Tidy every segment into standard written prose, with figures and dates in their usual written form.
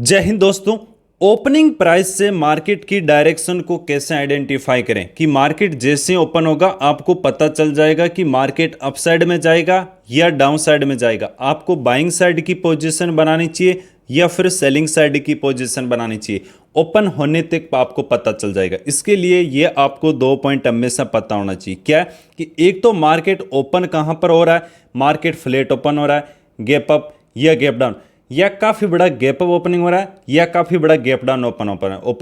जय हिंद दोस्तों। Opening price से मार्केट की डायरेक्शन को कैसे आइडेंटिफाई करें कि मार्केट जैसे ओपन होगा आपको पता चल जाएगा कि मार्केट अपसाइड में जाएगा या डाउन साइड में जाएगा। आपको बाइंग साइड की पोजीशन बनानी चाहिए या फिर सेलिंग साइड की पोजीशन बनानी चाहिए। ओपन होने तक आपको पता चल जाएगा। इसके लिए ये आपको 2 पॉइंट हमेशा पता होना चाहिए। क्या कि एक तो मार्केट ओपन कहाँ पर हो रहा है, मार्केट फ्लैट ओपन हो रहा है, गैप अप या गैप डाउन, या काफी बड़ा गैप अप ओपनिंग हो रहा है या काफी बड़ा गैप डाउन ओपन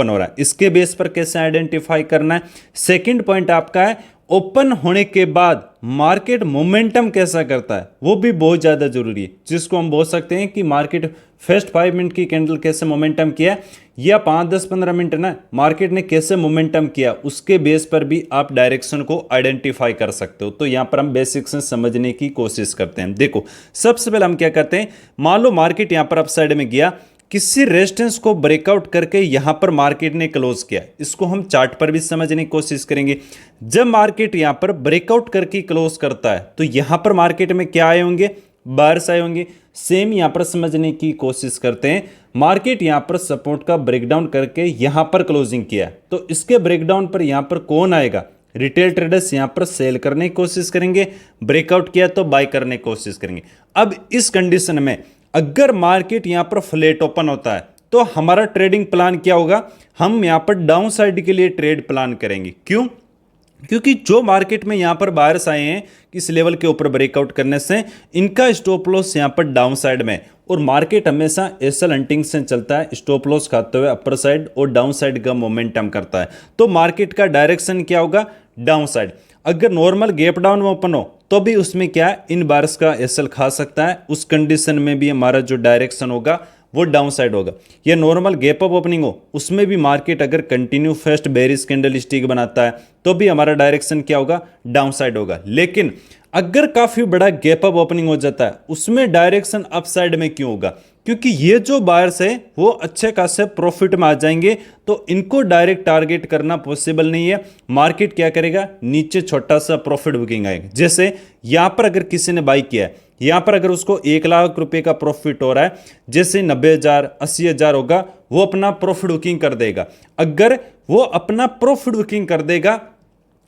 हो रहा है। इसके बेस पर कैसे आइडेंटिफाई करना है। सेकंड पॉइंट आपका है ओपन होने के बाद मार्केट मोमेंटम कैसा करता है, वो भी बहुत ज्यादा जरूरी है, जिसको हम बोल सकते हैं कि मार्केट फर्स्ट 5 मिनट की कैंडल कैसे मोमेंटम किया या 5 10 15 मिनट ना मार्केट ने कैसे मोमेंटम किया, उसके बेस पर भी आप डायरेक्शन को आइडेंटिफाई कर सकते हो। तो यहां पर हम बेसिक्स से समझने की कोशिश करते हैं। देखो, सबसे पहले हम क्या करते हैं, मान लो मार्केट यहां पर अपसाइड में गया, किसी रेजिस्टेंस को ब्रेकआउट करके यहां पर मार्केट ने क्लोज किया। इसको हम चार्ट पर भी समझने की कोशिश करेंगे। जब मार्केट यहां पर ब्रेकआउट करके क्लोज करता है तो यहां पर मार्केट में क्या आए होंगे, बायर्स आए होंगे। सेम यहां पर समझने की कोशिश करते हैं। मार्केट यहां पर सपोर्ट का ब्रेकडाउन करके यहां पर क्लोजिंग किया, तो इसके ब्रेकडाउन पर यहां पर कौन आएगा, रिटेल ट्रेडर्स यहां पर सेल करने की कोशिश करेंगे, ब्रेकआउट किया तो बाय करने की कोशिश करेंगे। अब इस कंडीशन में अगर मार्केट यहां पर फ्लैट ओपन होता है तो हमारा ट्रेडिंग प्लान क्या होगा, हम यहां पर डाउन साइड के लिए ट्रेड प्लान करेंगे। क्यों? क्योंकि जो मार्केट में यहां पर बायर्स आए हैं इस लेवल के ऊपर ब्रेकआउट करने से इनका स्टॉप लॉस यहां पर डाउन साइड में, और मार्केट हमेशा एसएल हंटिंग से चलता है, स्टॉप लॉस खाते हुए अपर साइड और डाउन साइड का मोमेंटम करता है। तो मार्केट का डायरेक्शन क्या होगा, डाउन साइड। अगर नॉर्मल गैप डाउन में ओपन हो तो भी उसमें क्या है, इन बार्स का एसएल खा सकता है, उस कंडीशन में भी हमारा जो डायरेक्शन होगा वो डाउन साइड होगा। या नॉर्मल गैप अप ओपनिंग हो उसमें भी मार्केट अगर continue first bearish candle stick बनाता है तो भी हमारा डायरेक्शन क्या होगा, डाउन साइड होगा। लेकिन अगर काफी बड़ा गैप अप ओपनिंग हो जाता है उसमें डायरेक्शन अप साइड में क्यों होगा, क्योंकि ये जो बायर्स है वो अच्छे खासे प्रॉफिट में आ जाएंगे, तो इनको डायरेक्ट टारगेट करना पॉसिबल नहीं है। मार्केट क्या करेगा, नीचे छोटा सा प्रॉफिट बुकिंग आएगा। जैसे यहां पर अगर किसी ने बाई किया है, यहां पर अगर उसको 1 लाख रुपए का प्रॉफिट हो रहा है, जैसे 90,000 80,000 होगा, वो अपना प्रॉफिट बुकिंग कर देगा। अगर वो अपना प्रॉफिट बुकिंग कर देगा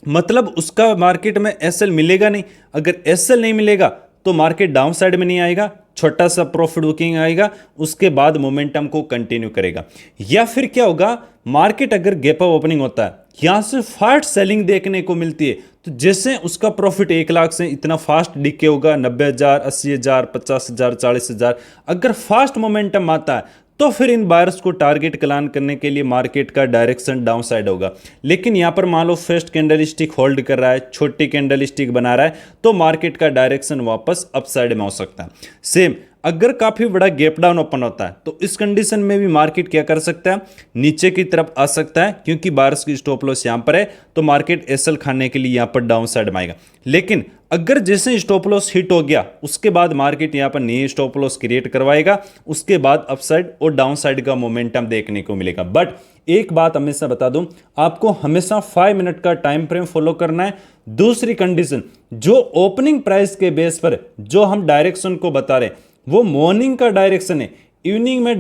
मतलब उसका मार्केट में एसएल मिलेगा नहीं। अगर एसएल नहीं मिलेगा तो मार्केट डाउन साइड में नहीं आएगा, छोटा सा प्रॉफिट बुकिंग आएगा, उसके बाद मोमेंटम को कंटिन्यू करेगा। या फिर क्या होगा, मार्केट अगर गैप अप ओपनिंग होता है यहां से फास्ट सेलिंग देखने को मिलती है, तो जैसे उसका प्रॉफिट 1 लाख से इतना फास्ट डिके होगा 90,000 80,000 50,000 40,000। अगर फास्ट मोमेंटम आता है तो फिर इन बायर्स को टारगेट प्लान करने के लिए मार्केट का डायरेक्शन डाउन साइड होगा। लेकिन यहां पर मान लो फर्स्ट कैंडल स्टिक होल्ड कर रहा है, छोटी कैंडल स्टिक बना रहा है, तो मार्केट का डायरेक्शन वापस अप साइड में हो सकता है। सेम अगर काफी बड़ा गैप डाउन ओपन होता है तो इस कंडीशन में भी मार्केट क्या कर सकता है, नीचे की तरफ आ सकता है, क्योंकि बायर्स की स्टॉप लॉस यहां पर है, तो मार्केट एसएल खाने के लिए यहां पर डाउन साइड में आएगा। लेकिन अगर जैसे स्टॉप लॉस हिट हो गया उसके बाद मार्केट यहां पर नई स्टॉप लॉस क्रिएट करवाएगा, उसके बाद अपसाइड और डाउन साइड का मोमेंटम देखने को मिलेगा। बट एक बात हमेशा बता दूं, आपको हमेशा 5 मिनट का टाइम फ्रेम फॉलो करना है। दूसरी कंडीशन, जो ओपनिंग प्राइस के बेस पर जो हम डायरेक्शन को बता रहे हैं वो मॉर्निंग का डायरेक्शन है। इवनिंग में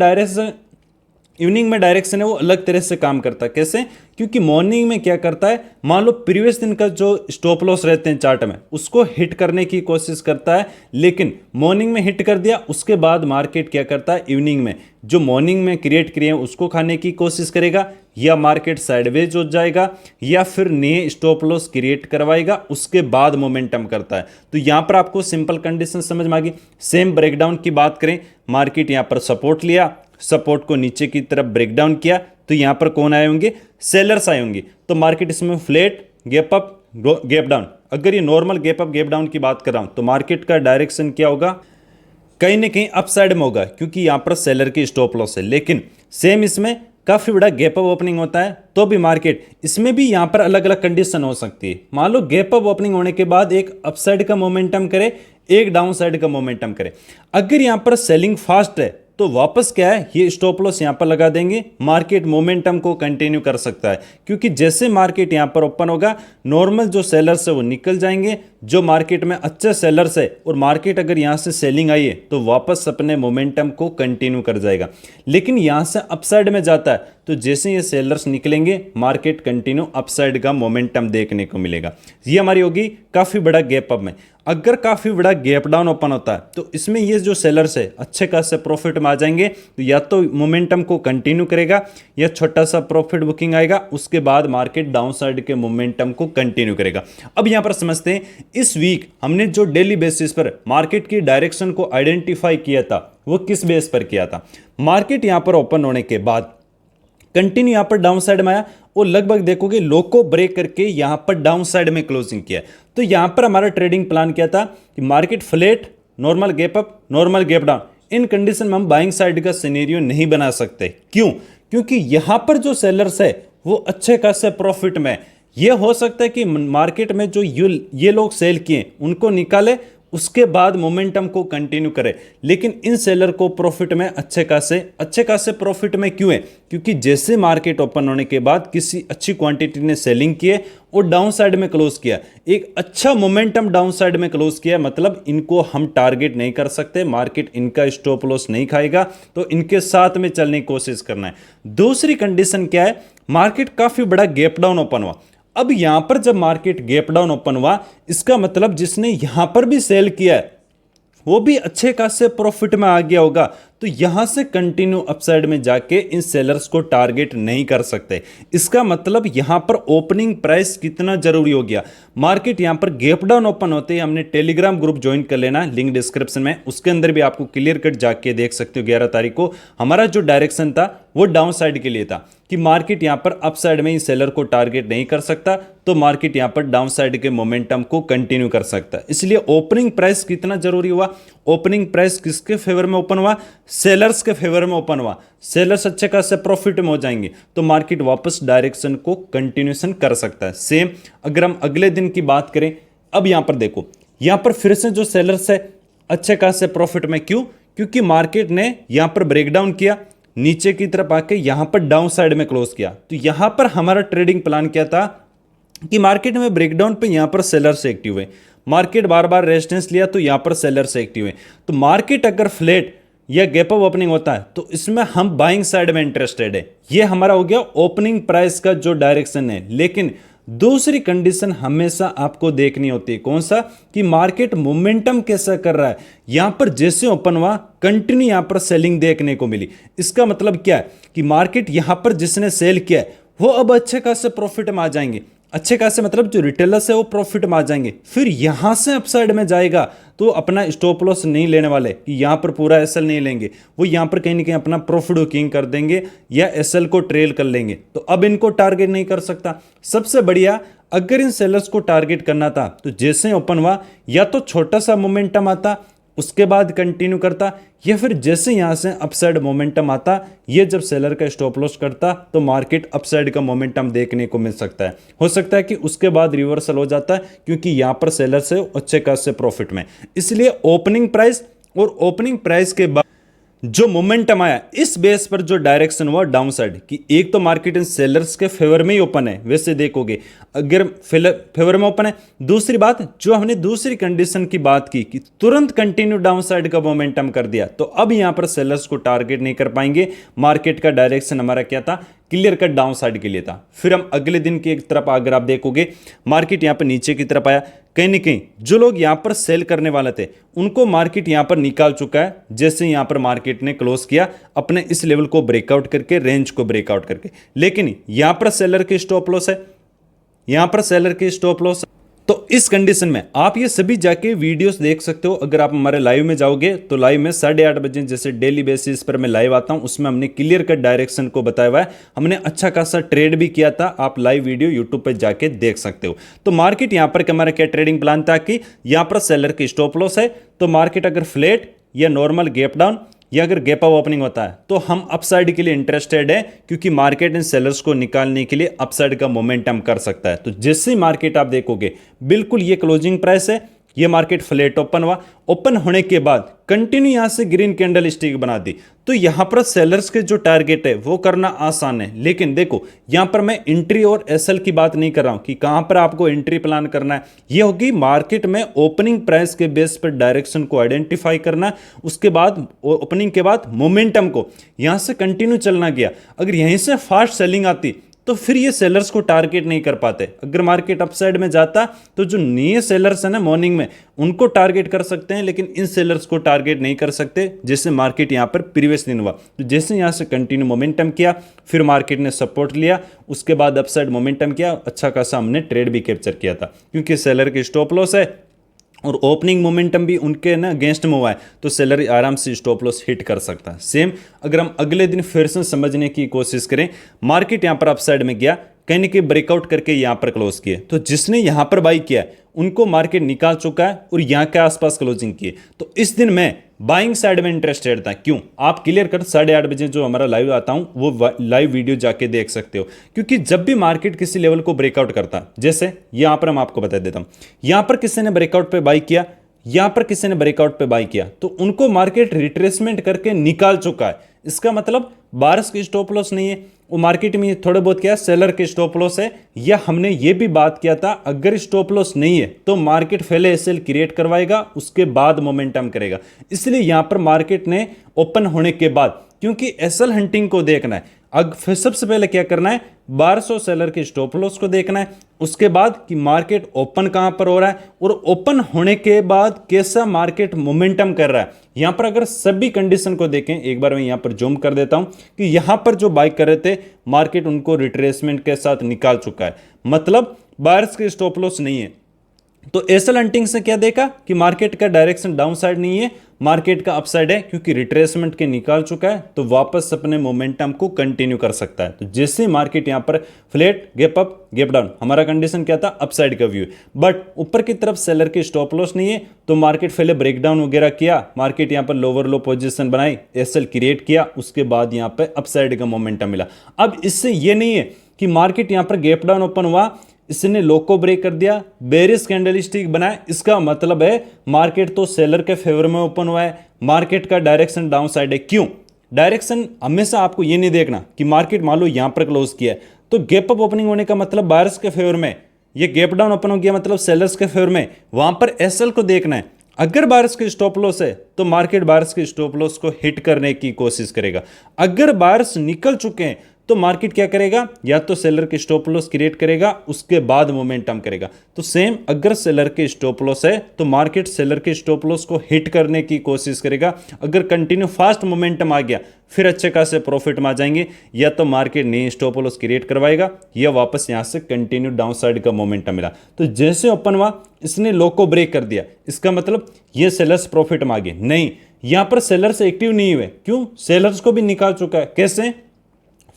डायरेक्शन है वो अलग तरह से काम करता है। कैसे? क्योंकि मॉर्निंग में क्या करता है, मान लो प्रीवियस दिन का जो स्टॉप लॉस रहते हैं चार्ट में उसको हिट करने की कोशिश करता है, लेकिन मॉर्निंग में हिट कर दिया, उसके बाद मार्केट क्या करता है, इवनिंग में जो मॉर्निंग में क्रिएट किए उसको खाने की कोशिश करेगा, या मार्केट साइडवेज हो जाएगा या फिर नए स्टॉप लॉस क्रिएट करवाएगा, उसके बाद मोमेंटम करता है। तो यहां पर आपको सिंपल कंडीशन समझ में आ गई। सेम ब्रेकडाउन की बात करें, मार्केट यहां पर सपोर्ट लिया, सपोर्ट को नीचे की तरफ ब्रेकडाउन किया, तो यहां पर कौन आए होंगे, सेलर्स आए होंगे। तो मार्केट इसमें flat gap up gap down, अगर ये normal gap up gap down की बात कर रहा हूं तो मार्केट का डायरेक्शन क्या होगा, कहीं ना कहीं अपसाइड में होगा, क्योंकि यहां पर सेलर की स्टॉप लॉस है। लेकिन सेम इसमें काफी बड़ा गैप अप ओपनिंग होता है तो भी मार्केट इसमें भी यहां पर अलग अलग कंडीशन हो सकती है। मान लो गैप अप ओपनिंग होने के बाद एक अपसाइड का मोमेंटम करे, एक डाउन साइड का मोमेंटम करे। अगर यहां पर सेलिंग फास्ट है तो वापस क्या है, ये स्टॉप लॉस यहां पर लगा देंगे, मार्केट मोमेंटम को कंटिन्यू कर सकता है। क्योंकि जैसे मार्केट यहां पर ओपन होगा नॉर्मल जो सेलर्स है वो निकल जाएंगे, जो मार्केट में अच्छे सेलर्स है और मार्केट अगर यहाँ से सेलिंग आई है तो वापस अपने मोमेंटम को कंटिन्यू कर जाएगा। लेकिन यहाँ से अपसाइड में जाता है तो जैसे ये सेलर्स निकलेंगे मार्केट कंटिन्यू अपसाइड का मोमेंटम देखने को मिलेगा। ये हमारी होगी काफ़ी बड़ा गैप अप में। अगर काफ़ी बड़ा गैप डाउन ओपन होता है तो इसमें ये जो सेलर्स है अच्छे खासे प्रॉफिट में आ जाएंगे, तो या तो मोमेंटम को कंटिन्यू करेगा या छोटा सा प्रॉफिट बुकिंग आएगा, उसके बाद मार्केट डाउन साइड के मोमेंटम को कंटिन्यू करेगा। अब यहां पर समझते हैं इस वीक हमने जो डेली बेसिस पर मार्केट की डायरेक्शन को आइडेंटिफाई किया था वो किस बेस पर किया था। मार्केट यहां पर ओपन होने के बाद कंटिन्यू यहां पर डाउन साइड में आया और लगभग देखोगे लो को ब्रेक करके यहां पर डाउन साइड में क्लोजिंग किया। तो यहां पर हमारा ट्रेडिंग प्लान क्या था कि market flat, normal gap up, normal gap down, इन कंडीशन में हम बाइंग साइड का सिनेरियो नहीं बना सकते। क्यों? क्योंकि यहां पर जो सेलर्स है वो अच्छे खासे प्रॉफिट में। ये हो सकता है कि मार्केट में जो ये लोग सेल किए उनको निकाले, उसके बाद मोमेंटम को कंटिन्यू करे, लेकिन इन सेलर को प्रॉफिट में अच्छे खासे प्रॉफिट में क्यों है? क्योंकि जैसे मार्केट ओपन होने के बाद किसी अच्छी क्वांटिटी ने सेलिंग किए और डाउन साइड में क्लोज किया, एक अच्छा मोमेंटम डाउन साइड में क्लोज किया, मतलब इनको हम टारगेट नहीं कर सकते, मार्केट इनका स्टॉप लॉस नहीं खाएगा, तो इनके साथ में चलने की कोशिश करना है। दूसरी कंडीशन क्या है? मार्केट काफी बड़ा गैप डाउन ओपन हुआ। अब यहां पर जब मार्केट गैप डाउन ओपन हुआ, इसका मतलब जिसने यहां पर भी सेल किया है वो भी अच्छे खासे प्रॉफिट में आ गया होगा, तो यहां से कंटिन्यू अपसाइड में जाके इन सेलर्स को टारगेट नहीं कर सकते। इसका मतलब यहां पर ओपनिंग प्राइस कितना जरूरी हो गया। मार्केट यहां पर गैप डाउन ओपन होते ही हमने टेलीग्राम ग्रुप ज्वाइन कर लेना, लिंक डिस्क्रिप्शन में, उसके अंदर भी आपको क्लियर कट जाके देख सकते हो। 11 तारीख को हमारा जो डायरेक्शन था वो डाउन साइड के लिए था कि मार्केट यहां पर अप साइड में ही सेलर को टारगेट नहीं कर सकता, तो मार्केट यहां पर डाउन साइड के मोमेंटम को कंटिन्यू कर सकता है। इसलिए ओपनिंग प्राइस कितना जरूरी हुआ? ओपनिंग प्राइस किसके फेवर में ओपन हुआ? सेलर्स के फेवर में ओपन हुआ। सेलर्स अच्छे खासे प्रॉफिट में हो जाएंगे तो मार्केट वापस डायरेक्शन को कंटिन्यूएशन कर सकता है। सेम अगर हम अगले दिन की बात करें, अब यहां पर देखो, यहां पर फिर से जो सेलर्स है अच्छे खासे प्रॉफिट में। क्यों? क्योंकि मार्केट ने यहां पर ब्रेकडाउन किया, नीचे की तरफ आके यहां पर डाउन साइड में क्लोज किया। तो यहां पर हमारा ट्रेडिंग प्लान क्या था कि मार्केट में ब्रेकडाउन पे यहां पर सेलर्स एक्टिव हुए, मार्केट बार बार रेजिस्टेंस लिया तो यहां पर सेलर्स एक्टिव हुए। तो मार्केट अगर फ्लैट या गैप अप ओपनिंग होता है तो इसमें हम बाइंग साइड में इंटरेस्टेड है। ये हमारा हो गया ओपनिंग प्राइस का जो डायरेक्शन है। लेकिन दूसरी कंडीशन हमेशा आपको देखनी होती है, कौन सा? कि मार्केट मोमेंटम कैसा कर रहा है। यहां पर जैसे ओपन हुआ कंटिन्यू यहां पर सेलिंग देखने को मिली। इसका मतलब क्या है कि मार्केट यहां पर जिसने सेल किया है वो अब अच्छे खासे प्रॉफिट में आ जाएंगे। अच्छे खासे मतलब जो रिटेलर्स है वो प्रॉफिट में आ जाएंगे। फिर यहां से अपसाइड में जाएगा तो अपना स्टॉप लॉस नहीं लेने वाले कि यहां पर पूरा एसएल नहीं लेंगे, वो यहां पर कहीं ना कहीं अपना प्रॉफिट बुकिंग कर देंगे या एसएल को ट्रेल कर लेंगे, तो अब इनको टारगेट नहीं कर सकता। सबसे बढ़िया, अगर इन सेलर्स को टारगेट करना था तो जैसे ओपन हुआ या तो छोटा सा मोमेंटम आता उसके बाद कंटिन्यू करता, या फिर जैसे यहां से अपसाइड मोमेंटम आता, ये जब सेलर का स्टॉप लॉस करता तो मार्केट अपसाइड का मोमेंटम देखने को मिल सकता है। हो सकता है कि उसके बाद रिवर्सल हो जाता है क्योंकि यहां पर सेलर से अच्छे खासे प्रॉफिट में। इसलिए ओपनिंग प्राइस और ओपनिंग प्राइस के बाद जो मोमेंटम आया, इस बेस पर जो डायरेक्शन हुआ डाउन साइड की, एक तो मार्केट इन सेलर्स के फेवर में ही ओपन है, वैसे देखोगे अगर फेवर में ओपन है। दूसरी बात, जो हमने दूसरी कंडीशन की बात की कि तुरंत कंटिन्यू डाउन साइड का मोमेंटम कर दिया, तो अब यहां पर सेलर्स को टारगेट नहीं कर पाएंगे। मार्केट का डायरेक्शन हमारा क्या था? क्लियर कट डाउन साइड के लिए था। फिर हम अगले दिन की एक तरफ अगर आप देखोगे, मार्केट यहां पर नीचे की तरफ आया, कहीं ना कहीं जो लोग यहां पर सेल करने वाले थे उनको मार्केट यहां पर निकाल चुका है। जैसे यहां पर मार्केट ने क्लोज किया अपने इस लेवल को ब्रेकआउट करके, रेंज को ब्रेकआउट करके, लेकिन यहां पर सेलर की स्टॉप लॉस है, यहां पर सेलर की स्टॉप लॉस। तो इस कंडीशन में आप ये सभी जाके वीडियोस देख सकते हो। अगर आप हमारे लाइव में जाओगे तो लाइव में 8:30 बजे जैसे डेली बेसिस पर मैं लाइव आता हूं, उसमें हमने क्लियर कट डायरेक्शन को बताया हुआ है। हमने अच्छा खासा ट्रेड भी किया था, आप लाइव वीडियो यूट्यूब पे जाके देख सकते हो। तो मार्केट यहां पर हमारा क्या ट्रेडिंग प्लान था कि यहां पर सेलर की स्टॉप लॉस है, तो मार्केट अगर फ्लैट या नॉर्मल गैप डाउन या अगर गैप अप ओपनिंग होता है तो हम अपसाइड के लिए इंटरेस्टेड है, क्योंकि मार्केट इन सेलर्स को निकालने के लिए अपसाइड का मोमेंटम कर सकता है। तो जैसे ही मार्केट आप देखोगे बिल्कुल ये क्लोजिंग प्राइस है, ये मार्केट फ्लैट ओपन हुआ, ओपन होने के बाद कंटिन्यू यहां से ग्रीन कैंडल स्टिक बना दी, तो यहां पर सेलर्स के जो टारगेट है वो करना आसान है। लेकिन देखो यहां पर मैं एंट्री और एसएल की बात नहीं कर रहा हूं कि कहां पर आपको एंट्री प्लान करना है, ये होगी मार्केट में ओपनिंग प्राइस के बेस पर डायरेक्शन को आइडेंटिफाई करना, उसके बाद ओपनिंग के बाद मोमेंटम को यहां से कंटिन्यू चलना गया, अगर यहीं से फास्ट सेलिंग आती तो फिर ये सेलर्स को टारगेट नहीं कर पाते। अगर मार्केट अपसाइड में जाता तो जो नए सेलर्स है ना मॉर्निंग में उनको टारगेट कर सकते हैं, लेकिन इन सेलर्स को टारगेट नहीं कर सकते, जैसे मार्केट यहां पर प्रीवियस दिन हुआ। तो जैसे यहां से कंटिन्यू मोमेंटम किया, फिर मार्केट ने सपोर्ट लिया, उसके बाद अपसाइड मोमेंटम किया, अच्छा खासा हमने ट्रेड भी कैप्चर किया था, क्योंकि सेलर की स्टॉप लॉस है और ओपनिंग मोमेंटम भी उनके ना अगेंस्ट में हुआ है, तो सेलर आराम से स्टॉप लॉस हिट कर सकता है। सेम अगर हम अगले दिन फिर से समझने की कोशिश करें, मार्केट यहां पर अपसाइड में गया, कहीं ना कहीं ब्रेकआउट करके यहां पर क्लोज किए, तो जिसने यहां पर बाई किया उनको मार्केट निकाल चुका है और यहां के आसपास क्लोजिंग किए। तो इस दिन मैं बाइंग साइड में इंटरेस्टेड था। क्यों? आप क्लियर कर 8:30 बजे जो हमारा लाइव आता हूं वो लाइव वीडियो जाके देख सकते हो, क्योंकि जब भी मार्केट किसी लेवल को ब्रेकआउट करता, जैसे यहां पर हम आपको बता देता हूं, यहां पर किसी ने ब्रेकआउट पे बाई किया, यहां पर किसी ने ब्रेकआउट पे बाई किया, तो उनको मार्केट रिट्रेसमेंट करके निकाल चुका है। इसका मतलब बायर्स की स्टॉप लॉस नहीं है, वो मार्केट में थोड़े बहुत क्या सेलर के स्टॉप लॉस है, या हमने ये भी बात किया था अगर स्टॉप लॉस नहीं है तो मार्केट पहले एसएल क्रिएट करवाएगा, उसके बाद मोमेंटम करेगा। इसलिए यहां पर मार्केट ने ओपन होने के बाद, क्योंकि एसएल हंटिंग को देखना है, फिर सबसे पहले क्या करना है, 1200 सेलर के स्टॉप लॉस को देखना है, उसके बाद कि मार्केट ओपन कहां पर हो रहा है और ओपन होने के बाद कैसा मार्केट मोमेंटम कर रहा है। यहां पर अगर सभी कंडीशन को देखें, एक बार मैं यहां पर जूम कर देता हूं कि यहां पर जो बाय कर रहे थे मार्केट उनको रिट्रेसमेंट के साथ निकाल चुका है, मतलब बायर्स के स्टॉप लॉस नहीं है। तो एसएल हंटिंग से क्या देखा कि मार्केट का डायरेक्शन डाउन साइड नहीं है, मार्केट का अपसाइड है, क्योंकि रिट्रेसमेंट के निकाल चुका है, तो वापस अपने मोमेंटम को कंटिन्यू कर सकता है। तो जैसे मार्केट यहां पर flat gap up gap down, हमारा कंडीशन क्या था, अपसाइड का व्यू, बट ऊपर की तरफ सेलर के स्टॉप लॉस नहीं है, तो मार्केट पहले ब्रेकडाउन वगैरह किया, मार्केट यहां पर लोअर लो पोजीशन बनाई, एसएल क्रिएट किया, उसके बाद यहां पर अपसाइड का मोमेंटम मिला। अब इससे यह नहीं है कि मार्केट यहां पर गैप डाउन ओपन हुआ, इसने लो को ब्रेक कर दिया, बेरिश कैंडलस्टिक बनाया, इसका मतलब है मार्केट तो सेलर के फेवर में ओपन हुआ है, मार्केट का डायरेक्शन डाउन साइड है। क्यों? डायरेक्शन हमेशा आपको ये नहीं देखना कि मार्केट मान लो यहां पर क्लोज किया है तो गैप अप ओपनिंग होने का मतलब बायर्स के फेवर में, ये गैप डाउन ओपन हो गया मतलब सेलर्स के फेवर में, वहां पर एसएल को देखना है। अगर बायर्स के स्टॉप लॉस है तो मार्केट बायर्स के स्टॉप लॉस को हिट करने की कोशिश करेगा। अगर बायर्स निकल चुके हैं तो मार्केट क्या करेगा, या तो सेलर के स्टॉप लॉस क्रिएट करेगा, उसके बाद मोमेंटम करेगा। तो सेम अगर सेलर के स्टॉप लॉस है तो मार्केट सेलर के स्टॉप लॉस को हिट करने की कोशिश करेगा। अगर कंटिन्यू फास्ट मोमेंटम आ गया फिर अच्छे खासे प्रॉफिट में आ जाएंगे, या तो मार्केट नई स्टॉप लॉस क्रिएट करवाएगा या वापस यहां से कंटिन्यू डाउन साइड का मोमेंटम मिला। तो जैसे ओपन हुआ इसने लो को ब्रेक कर दिया, इसका मतलब ये सेलर्स प्रॉफिट में आ गए नहीं, यहां पर सेलर्स एक्टिव नहीं हुए। क्यों? सेलर्स को भी निकाल चुका है। कैसे?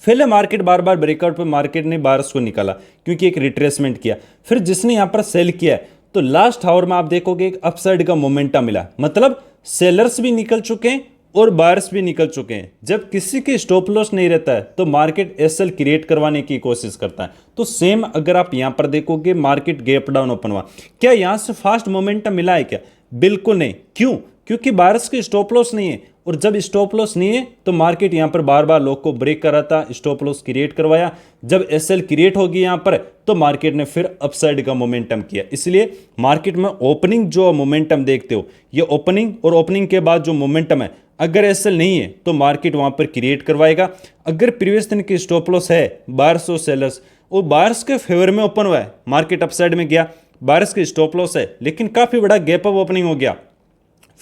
पहले मार्केट बार बार ब्रेकआउट पे मार्केट ने बायर्स को निकाला क्योंकि एक रिट्रेसमेंट किया, फिर जिसने यहां पर सेल किया तो लास्ट आवर में आप देखोगे एक अपसाइड का मोमेंटम मिला, मतलब सेलर्स भी निकल चुके हैं और बायर्स भी निकल चुके हैं। जब किसी के स्टॉप लॉस नहीं रहता है तो मार्केट एसएल क्रिएट करवाने की कोशिश करता है। तो सेम अगर आप यहां पर देखोगे मार्केट गैप डाउन ओपन हुआ, क्या यहां से फास्ट मोमेंटम मिला है क्या? बिल्कुल नहीं। क्यों? क्योंकि बायर्स के स्टॉप लॉस नहीं है, और जब स्टॉप लॉस नहीं है तो मार्केट यहां पर बार बार लो को ब्रेक कर रहा था, स्टॉप लॉस क्रिएट करवाया, जब एसएल क्रिएट होगी यहां पर तो मार्केट ने फिर अपसाइड का मोमेंटम किया। इसलिए मार्केट में ओपनिंग जो मोमेंटम देखते हो, ये ओपनिंग और ओपनिंग के बाद जो मोमेंटम है, अगर एसएल नहीं है तो मार्केट वहां पर क्रिएट करवाएगा। अगर प्रीवियस दिन की स्टॉप लॉस है बायर्स और सेलर्स, और बायर्स के फेवर में ओपन हुआ है, मार्केट अपसाइड में गया, बायर्स की स्टॉप लॉस है लेकिन काफी बड़ा गैप अप ओपनिंग हो गया,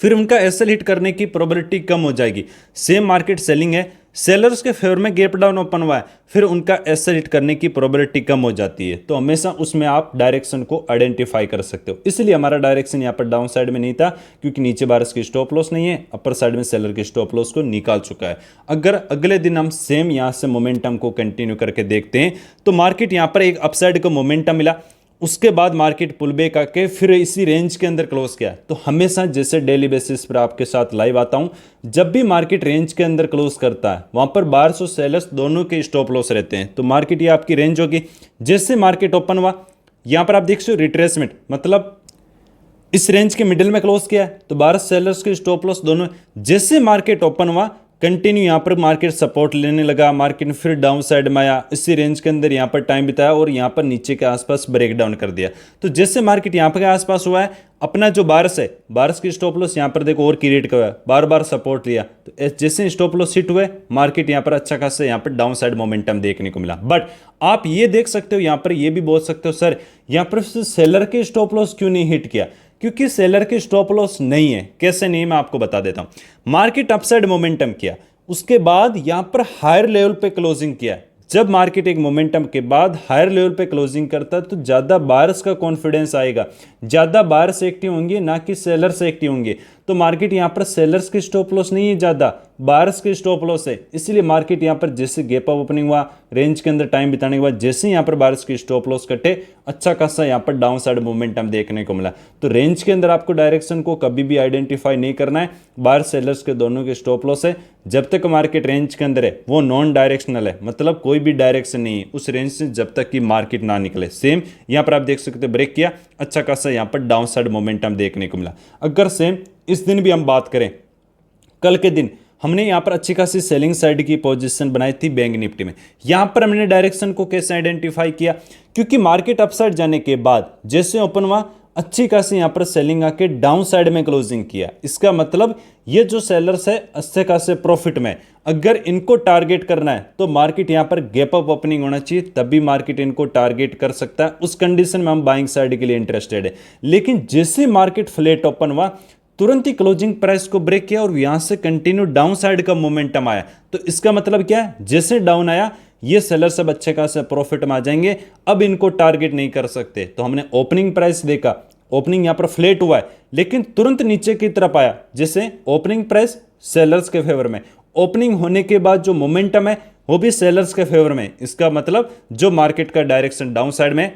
फिर उनका एसएल हिट करने की प्रोबेबिलिटी कम हो जाएगी। सेम मार्केट सेलिंग है, सेलर्स के फेवर में गैप डाउन ओपन हुआ है, फिर उनका एसएल हिट करने की प्रोबेबिलिटी कम हो जाती है। तो हमेशा उसमें आप डायरेक्शन को आइडेंटिफाई कर सकते हो। इसलिए हमारा डायरेक्शन यहाँ पर डाउन साइड में नहीं था, क्योंकि नीचे बायर्स की स्टॉप लॉस नहीं है, अपर साइड में सेलर के स्टॉप लॉस को निकाल चुका है। अगर अगले दिन हम सेम यहाँ से मोमेंटम को कंटिन्यू करके देखते हैं तो मार्केट यहाँ पर एक अपसाइड का मोमेंटम मिला, उसके बाद मार्केट पुल बैक आके फिर इसी रेंज के अंदर क्लोज किया। तो हमेशा जैसे डेली बेसिस पर आपके साथ लाइव आता हूं, जब भी मार्केट रेंज के अंदर क्लोज करता है वहां पर बायर्स और सेलर्स दोनों के स्टॉप लॉस रहते हैं। तो मार्केट ये आपकी रेंज होगी। जैसे मार्केट ओपन हुआ यहां पर आप देख सकते हो रिट्रेसमेंट, मतलब इस रेंज के मिडिल में क्लोज किया है, तो 12 सेलर्स के स्टॉप लॉस दोनों। जैसे मार्केट ओपन हुआ कंटिन्यू यहाँ पर मार्केट सपोर्ट लेने लगा, मार्केट फिर डाउन साइड में आया, इसी रेंज के अंदर यहाँ पर टाइम बिताया और यहाँ पर नीचे के आसपास ब्रेक डाउन कर दिया। तो जैसे मार्केट यहाँ पर के आसपास हुआ है, अपना जो बारस है, बारस की स्टॉप लॉस यहाँ पर देखो और क्रिएट कर हुआ है, बार बार सपोर्ट लिया, तो जैसे स्टॉप लॉस हिट हुए मार्केट यहाँ पर अच्छा खासा यहाँ पर डाउन साइड मोमेंटम देखने को मिला। बट आप ये देख सकते हो, यहाँ पर ये भी बोल सकते हो सर यहाँ पर सेलर के स्टॉप लॉस क्यों नहीं हिट किया, क्योंकि सेलर के स्टॉप लॉस नहीं है। कैसे नहीं, मैं आपको बता देता हूं। मार्केट अपसाइड मोमेंटम किया, उसके बाद यहां पर हायर लेवल पे क्लोजिंग किया। जब मार्केट एक मोमेंटम के बाद हायर लेवल पे क्लोजिंग करता है तो ज्यादा बायर्स का कॉन्फिडेंस आएगा, ज्यादा बायर्स एक्टिव होंगे ना कि सेलर्स एक्टिव होंगे। तो मार्केट यहां पर सेलर्स के स्टॉप लॉस नहीं है, ज्यादा बायर्स के स्टॉप लॉस है। इसलिए मार्केट यहां पर जैसे गैप अप ओपनिंग हुआ, रेंज के अंदर टाइम बिताने के बाद जैसे यहां पर बायर्स के स्टॉप लॉस कटे, अच्छा खासा यहां पर डाउन साइड मोमेंटम देखने को मिला। तो रेंज के अंदर आपको डायरेक्शन को कभी भी आइडेंटिफाई नहीं करना है, बायर सेलर्स के दोनों के स्टॉप लॉस है। जब तक मार्केट रेंज के अंदर है वो नॉन डायरेक्शनल है, मतलब कोई भी डायरेक्शन नहीं है उस रेंज से जब तक कि मार्केट ना निकले। सेम यहां पर आप देख सकते हैं, ब्रेक किया, अच्छा खासा यहां पर डाउन साइड मोमेंटम देखने को मिला। अगर सेम इस दिन भी हम बात करें, कल के दिन हमने यहां पर अच्छी खासी सेलिंग साइड की पोजीशन बनाई थी बैंक निफ्टी में। यहां पर हमने डायरेक्शन को कैसे आइडेंटिफाई किया, क्योंकि मार्केट अपसाइड जाने के बाद जैसे ओपन हुआ अच्छी खासी यहां पर सेलिंग आके डाउन साइड में क्लोजिंग किया। इसका मतलब ये जो सेलर्स है अच्छे खासे प्रॉफिट में, अगर इनको टारगेट करना है तो मार्केट यहां पर गैप अप ओपनिंग होना चाहिए, तभी मार्केट इनको टारगेट कर सकता है। उस कंडीशन में हम बाइंग साइड के लिए इंटरेस्टेड है। लेकिन जैसे मार्केट फ्लैट ओपन हुआ तुरंत ही क्लोजिंग प्राइस को ब्रेक किया और यहां से कंटिन्यू डाउन साइड का मोमेंटम आया। तो इसका मतलब क्या है, जैसे डाउन आया ये सेलर सब अच्छे खासे प्रॉफिट में आ जाएंगे, अब इनको टारगेट नहीं कर सकते। तो हमने ओपनिंग प्राइस देखा, ओपनिंग यहां पर फ्लैट हुआ है लेकिन तुरंत नीचे की तरफ आया, जैसे ओपनिंग प्राइस सेलर्स के फेवर में, ओपनिंग होने के बाद जो मोमेंटम है वो भी सेलर्स के फेवर में। इसका मतलब जो मार्केट का डायरेक्शन डाउन साइड में।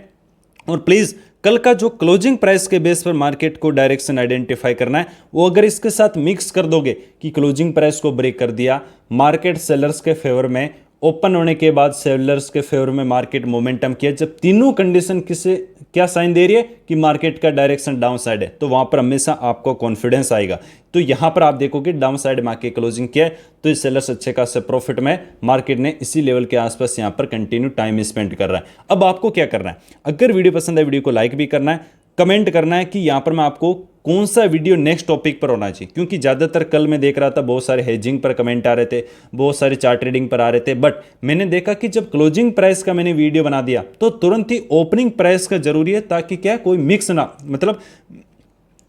और प्लीज कल का जो क्लोजिंग प्राइस के बेस पर मार्केट को डायरेक्शन आइडेंटिफाई करना है, वो अगर इसके साथ मिक्स कर दोगे कि क्लोजिंग प्राइस को ब्रेक कर दिया, मार्केट सेलर्स के फेवर में, ओपन होने के बाद सेलर्स के फेवर में मार्केट मोमेंटम किया, जब तीनों कंडीशन किसे क्या साइन दे रही है कि मार्केट का डायरेक्शन डाउन साइड है, तो वहां पर हमेशा आपको कॉन्फिडेंस आएगा। तो यहां पर आप देखोगे डाउन साइड में आके क्लोजिंग किया है तो इस सेलर्स अच्छे खासे प्रॉफिट में, मार्केट ने इसी लेवल के आसपास यहां पर कंटिन्यू टाइम स्पेंड कर रहा है। अब आपको क्या करना है, अगर वीडियो पसंद है वीडियो को लाइक भी करना है, कमेंट करना है कि यहां पर मैं आपको कौन सा वीडियो नेक्स्ट टॉपिक पर होना चाहिए, क्योंकि ज़्यादातर कल मैं देख रहा था बहुत सारे हेजिंग पर कमेंट आ रहे थे, बहुत सारे चार्ट ट्रेडिंग पर आ रहे थे। बट मैंने देखा कि जब क्लोजिंग प्राइस का मैंने वीडियो बना दिया तो तुरंत ही ओपनिंग प्राइस का जरूरी है, ताकि क्या कोई मिक्स ना, मतलब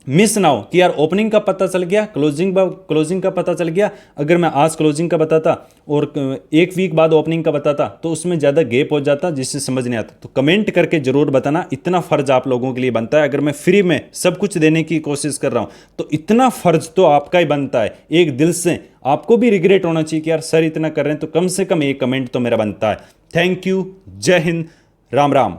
मिस ना हो कि यार ओपनिंग का पता चल गया, क्लोजिंग का पता चल गया। अगर मैं आज क्लोजिंग का बताता और एक वीक बाद ओपनिंग का बताता तो उसमें ज़्यादा गैप हो जाता जिससे समझ नहीं आता। तो कमेंट करके जरूर बताना, इतना फ़र्ज आप लोगों के लिए बनता है। अगर मैं फ्री में सब कुछ देने की कोशिश कर रहा हूँ तो इतना फ़र्ज तो आपका ही बनता है, एक दिल से आपको भी रिग्रेट होना चाहिए कि यार सर इतना कर रहे हैं तो कम से कम एक कमेंट तो मेरा बनता है। थैंक यू, जय हिंद, राम राम।